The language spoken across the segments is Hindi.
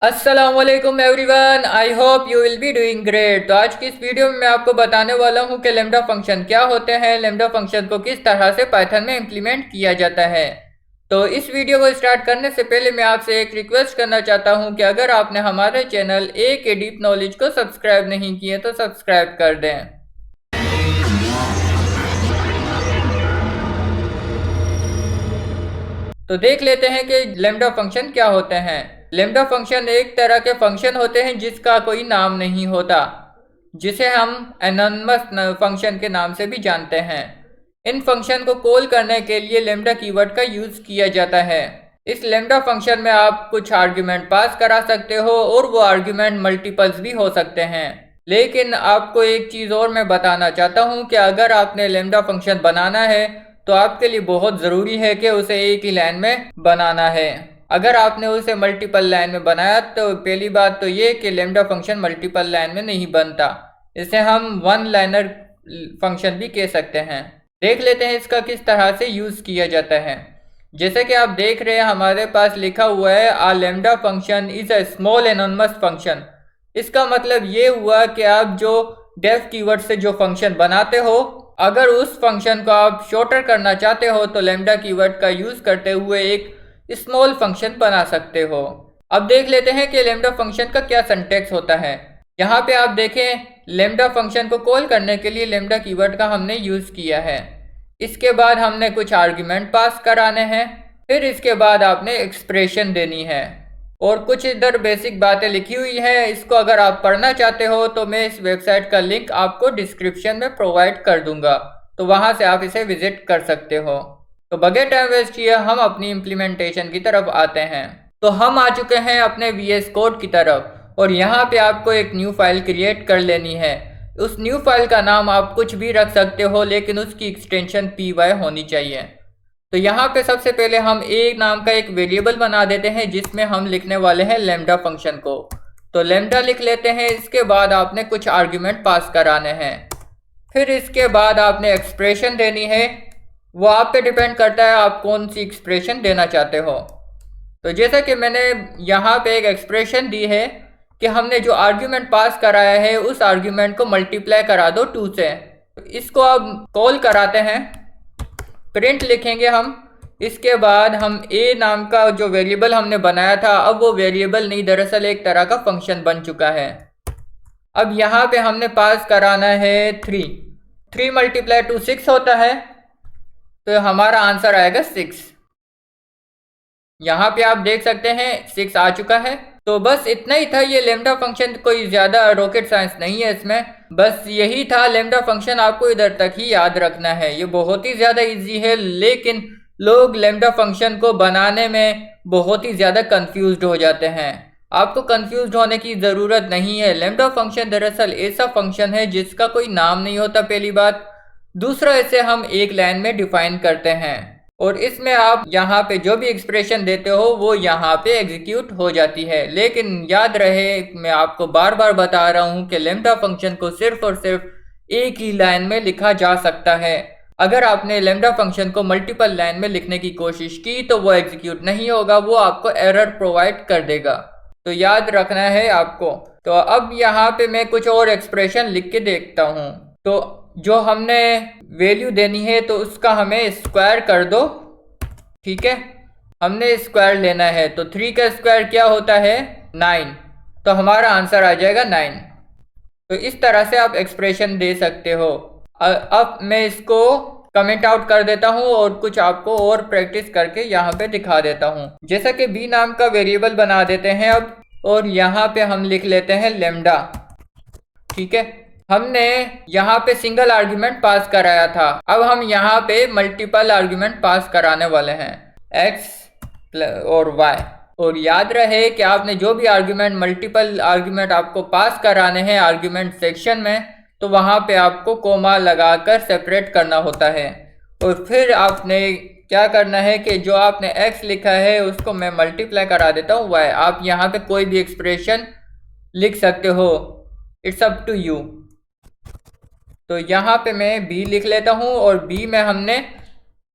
अस्सलामुअलैकुम everyone, I hope you will be doing great. तो आज की इस वीडियो में मैं आपको बताने वाला हूं कि लैम्डा फंक्शन क्या होते हैं, लैम्डा फंक्शन को किस तरह से पाइथन में इम्प्लीमेंट किया जाता है। तो इस वीडियो को स्टार्ट करने से पहले मैं आपसे एक रिक्वेस्ट करना चाहता हूं कि अगर आपने हमारे चैनल ए के डीप नॉलेज को सब्सक्राइब नहीं किए तो सब्सक्राइब कर दें। तो देख लेते हैं कि लैम्डा फंक्शन क्या होते हैं। लैम्डा फंक्शन एक तरह के फंक्शन होते हैं जिसका कोई नाम नहीं होता, जिसे हम एनोनिमस फंक्शन के नाम से भी जानते हैं। इन फंक्शन को कॉल करने के लिए लैम्डा कीवर्ड का यूज किया जाता है। इस लैम्डा फंक्शन में आप कुछ आर्ग्यूमेंट पास करा सकते हो और वो आर्ग्यूमेंट मल्टीपल्स भी हो सकते हैं। लेकिन आपको एक चीज़ और मैं बताना चाहता हूँ कि अगर आपने लैम्डा फंक्शन बनाना है तो आपके लिए बहुत ज़रूरी है कि उसे एक ही लाइन में बनाना है। अगर आपने उसे मल्टीपल लाइन में बनाया तो पहली बात तो ये कि लैम्डा फंक्शन मल्टीपल लाइन में नहीं बनता, इसे हम वन लाइनर फंक्शन भी कह सकते हैं। देख लेते हैं इसका किस तरह से यूज़ किया जाता है। जैसे कि आप देख रहे हैं हमारे पास लिखा हुआ है आ lambda function is a small anonymous function. इसका मतलब ये हुआ कि आप जो डेफ कीवर्ड से जो फंक्शन बनाते हो, अगर उस फंक्शन को आप शॉर्टर करना चाहते हो तो लैम्डा कीवर्ड का यूज़ करते हुए एक स्मॉल फंक्शन बना सकते हो। अब देख लेते हैं कि लैम्डा फंक्शन का क्या सिंटैक्स होता है। यहाँ पे आप देखें, लैम्डा फंक्शन को कॉल करने के लिए लैम्डा कीवर्ड का हमने यूज़ किया है। इसके बाद हमने कुछ आर्ग्यूमेंट पास कराने हैं, फिर इसके बाद आपने एक्सप्रेशन देनी है और कुछ इधर बेसिक बातें लिखी हुई है। इसको अगर आप पढ़ना चाहते हो तो मैं इस वेबसाइट का लिंक आपको डिस्क्रिप्शन में प्रोवाइड कर दूंगा, तो वहां से आप इसे विजिट कर सकते हो। तो बगैर टाइम वेस्ट किए हम अपनी इम्प्लीमेंटेशन की तरफ आते हैं। तो हम आ चुके हैं अपने VS कोड की तरफ और यहाँ पे आपको एक न्यू फाइल क्रिएट कर लेनी है। उस न्यू फाइल का नाम आप कुछ भी रख सकते हो, लेकिन उसकी एक्सटेंशन py होनी चाहिए। तो यहाँ पे सबसे पहले हम ए नाम का एक वेरिएबल बना देते हैं जिसमें हम लिखने वाले हैं लैम्डा फंक्शन को। तो लैम्डा लिख लेते हैं। इसके बाद आपने कुछ आर्ग्यूमेंट पास कराने हैं, फिर इसके बाद आपने एक्सप्रेशन देनी है। वो आप पे डिपेंड करता है आप कौन सी एक्सप्रेशन देना चाहते हो। तो जैसा कि मैंने यहाँ पे एक एक्सप्रेशन दी है कि हमने जो आर्ग्यूमेंट पास कराया है उस आर्ग्यूमेंट को मल्टीप्लाई करा दो 2 से। तो इसको अब कॉल कराते हैं, प्रिंट लिखेंगे हम। इसके बाद हम ए नाम का जो वेरिएबल हमने बनाया था, अब वो वेरिएबल नहीं, दरअसल एक तरह का फंक्शन बन चुका है। अब यहाँ पे हमने पास कराना है 3। 3 मल्टीप्लाई टू 6 होता है, तो हमारा आंसर आएगा 6। यहाँ पे आप देख सकते हैं 6 आ चुका है। तो बस इतना ही था। ये लैम्डा फंक्शन कोई ज़्यादा रॉकेट साइंस नहीं है इसमें, बस यही था। लैम्डा फंक्शन आपको इधर तक ही याद रखना है, ये बहुत ही ज़्यादा इजी है। लेकिन लोग लैम्डा फंक्शन को बनाने में बहुत ही ज़्यादा कंफ्यूज्ड हो जाते हैं। आपको कंफ्यूज्ड होने की ज़रूरत नहीं है। लैम्डा फंक्शन दरअसल ऐसा फंक्शन है जिसका कोई नाम नहीं होता, पहली बात। दूसरा, इसे हम एक लाइन में डिफाइन करते हैं और इसमें आप यहाँ पे जो भी एक्सप्रेशन देते हो वो यहाँ पे एग्जीक्यूट हो जाती है। लेकिन याद रहे, मैं आपको बार बार बता रहा हूँ कि लैम्डा फंक्शन को सिर्फ और सिर्फ एक ही लाइन में लिखा जा सकता है। अगर आपने लैम्डा फंक्शन को मल्टीपल लाइन में लिखने की कोशिश की तो वो एग्जीक्यूट नहीं होगा, वो आपको एरर प्रोवाइड कर देगा। तो याद रखना है आपको। तो अब यहाँ पे मैं कुछ और एक्सप्रेशन लिख के देखता हूँ। तो जो हमने वैल्यू देनी है तो उसका हमें स्क्वायर कर दो, ठीक है। हमने स्क्वायर लेना है, तो 3 का स्क्वायर क्या होता है 9, तो हमारा आंसर आ जाएगा 9। तो इस तरह से आप एक्सप्रेशन दे सकते हो। अब मैं इसको कमेंट आउट कर देता हूँ और कुछ आपको और प्रैक्टिस करके यहाँ पे दिखा देता हूँ। जैसा कि बी नाम का वेरिएबल बना देते हैं अब, और यहाँ पे हम लिख लेते हैं लैम्डा, ठीक है। हमने यहाँ पे सिंगल आर्ग्यूमेंट पास कराया था, अब हम यहाँ पे मल्टीपल आर्ग्यूमेंट पास कराने वाले हैं, x और y। और याद रहे कि आपने जो भी आर्ग्यूमेंट, मल्टीपल आर्ग्यूमेंट आपको पास कराने हैं आर्ग्यूमेंट सेक्शन में, तो वहाँ पे आपको कोमा लगाकर सेपरेट करना होता है। और फिर आपने क्या करना है कि जो आपने x लिखा है उसको मैं मल्टीप्लाई करा देता हूँ y। आप यहाँ पे कोई भी एक्सप्रेशन लिख सकते हो, इट्स अप टू यू। तो यहाँ पे मैं b लिख लेता हूँ और b में हमने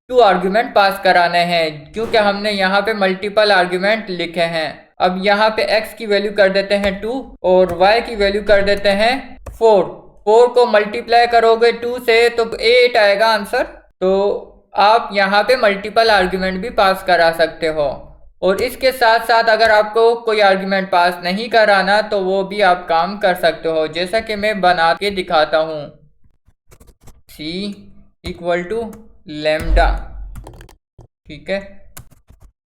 2 आर्ग्यूमेंट पास कराने हैं, क्योंकि हमने यहाँ पे मल्टीपल आर्ग्यूमेंट लिखे हैं। अब यहाँ पे x की वैल्यू कर देते हैं 2 और y की वैल्यू कर देते हैं 4। 4 को मल्टीप्लाई करोगे 2 से तो 8 आएगा आंसर। तो आप यहाँ पे मल्टीपल आर्ग्यूमेंट भी पास करा सकते हो। और इसके साथ साथ अगर आपको कोई आर्ग्यूमेंट पास नहीं कराना तो वो भी आप काम कर सकते हो, जैसा कि मैं बना के दिखाता हूँ। c इक्वल टू लैम्डा, ठीक है।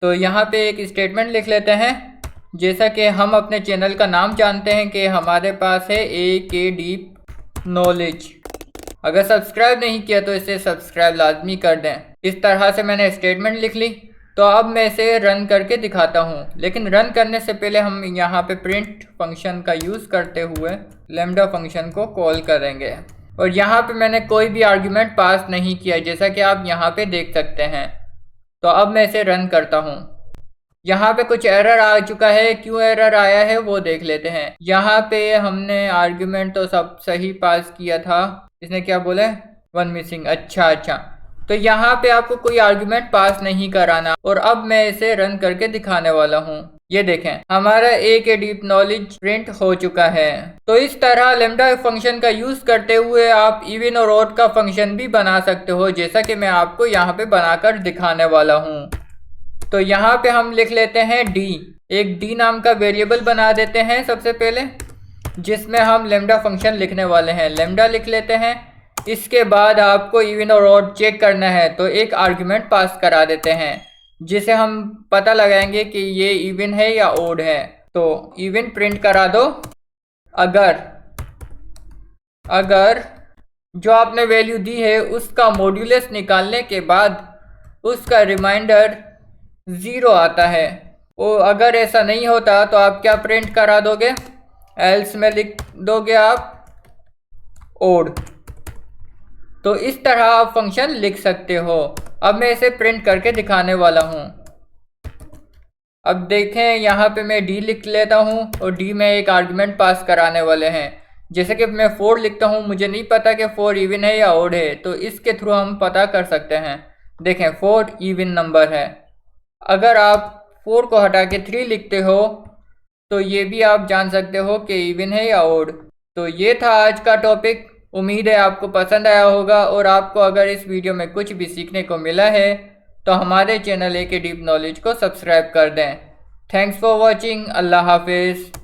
तो यहाँ पे एक स्टेटमेंट लिख लेते हैं, जैसा कि हम अपने चैनल का नाम जानते हैं कि हमारे पास है AK डीप नॉलेज। अगर सब्सक्राइब नहीं किया तो इसे सब्सक्राइब लाजमी कर दें। इस तरह से मैंने स्टेटमेंट लिख ली। तो अब मैं इसे रन करके दिखाता हूँ, लेकिन रन करने से पहले हम यहाँ पे प्रिंट फंक्शन का यूज़ करते हुए लैम्डा फंक्शन को कॉल करेंगे। और यहाँ पे मैंने कोई भी आर्ग्यूमेंट पास नहीं किया, जैसा कि आप यहाँ पे देख सकते हैं। तो अब मैं इसे रन करता हूँ। यहाँ पे कुछ एरर आ चुका है, क्यों एरर आया है वो देख लेते हैं। यहाँ पे हमने आर्ग्यूमेंट तो सब सही पास किया था, इसने क्या बोला है 1 मिसिंग। अच्छा, तो यहाँ पे आपको कोई आर्ग्यूमेंट पास नहीं कराना। और अब मैं इसे रन करके दिखाने वाला हूँ। ये देखें, हमारा AK डीप नॉलेज प्रिंट हो चुका है। तो इस तरह लैम्डा फंक्शन का यूज करते हुए आप इवन और ऑड का फंक्शन भी बना सकते हो, जैसा कि मैं आपको यहाँ पे बनाकर दिखाने वाला हूँ। तो यहाँ पे हम लिख लेते हैं d, एक d नाम का वेरिएबल बना देते हैं सबसे पहले, जिसमें हम लैम्डा फंक्शन लिखने वाले हैं। लैम्डा लिख लेते हैं। इसके बाद आपको इवन और ऑड चेक करना है, तो एक आर्ग्यूमेंट पास करा देते हैं, जिसे हम पता लगाएंगे कि ये इवन है या ऑड है। तो इवन प्रिंट करा दो अगर जो आपने वैल्यू दी है उसका मॉड्यूलस निकालने के बाद उसका रिमाइंडर 0 आता है। और अगर ऐसा नहीं होता तो आप क्या प्रिंट करा दोगे, एल्स में लिख दोगे आप ऑड। तो इस तरह आप फंक्शन लिख सकते हो। अब मैं इसे प्रिंट करके दिखाने वाला हूँ। अब देखें, यहाँ पे मैं d लिख लेता हूँ और d में एक आर्गुमेंट पास कराने वाले हैं। जैसे कि मैं 4 लिखता हूँ, मुझे नहीं पता कि 4 इवन है या ऑड है, तो इसके थ्रू हम पता कर सकते हैं। देखें 4 इवन नंबर है। अगर आप 4 को हटा के 3 लिखते हो तो ये भी आप जान सकते हो कि इवन है या ऑड। तो ये था आज का टॉपिक। उम्मीद है आपको पसंद आया होगा। और आपको अगर इस वीडियो में कुछ भी सीखने को मिला है तो हमारे चैनल AK डीप नॉलेज को सब्सक्राइब कर दें। Thanks for watching. अल्लाह हाफिज़।